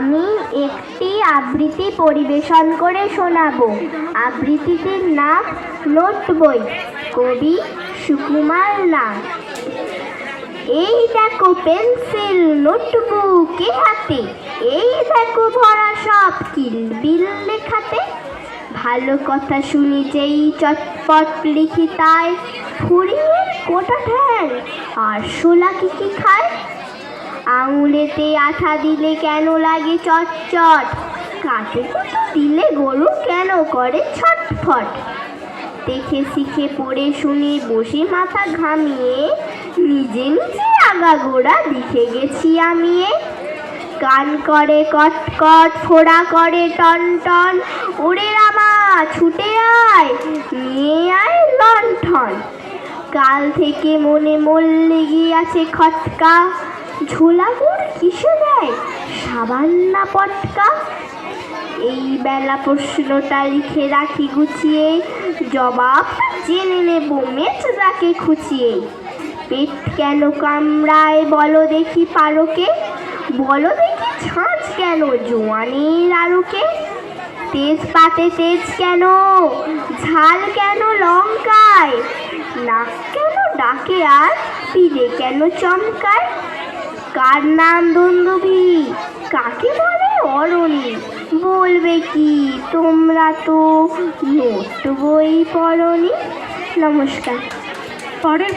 আমি একটি আবৃত্তি পরিবেশন করে শোনাবো। আবৃত্তিটির নাম নোট বই, কবি সুকুমার নাগ। এই দেখো পেন্সিল নোটবুকে হাতে, এই দেখো ভরা সব কিলবিল লেখাতে। ভালো কথা শুনি যেই চটপট লিখি তাই, ফুরিয়ে কোটা ঠ্যাং আর শোলা কি খায়। আঙুলেতে আঠা দিলে কেন লাগে চটচট, কাটে কুটো দিলে গরু কেন করে ছটফট। দেখে শিখে পড়ে শুনে বসে মাথা ঘামিয়ে, নিজে নিজে আগাগোড়া লিখে গেছি আমি। কান করে কটকট, ফোড়া করে টন টন, ওরে রামা ছুটে আয় নিয়ে আয় লণ্ঠন। কাল থেকে মনে মন লেগে আছে খটকা, ঝোলা গুড় কিসে দেয় সাবান না পটকা। এই বেলা প্রশ্নটা লিখে রাখি গুছিয়ে, জবাবটা জেনে নেব মেচদাকে খুঁচিয়ে। পেট কেন কামড়ায় বলো দেখি পারকে, বলো দেখি ছাঁচ কেন জোয়ানের আরকে। তেজপাতে তেজ কেন, ঝাল কেন লঙ্কায়, নাক কেন ডাকে আর পিঠে কেন চমকায়। কার নাম দুন্দুভি, কাকে বলে অরণি, বলবে কি তোমরা তো নোট বই পড়নি। নমস্কার। পরের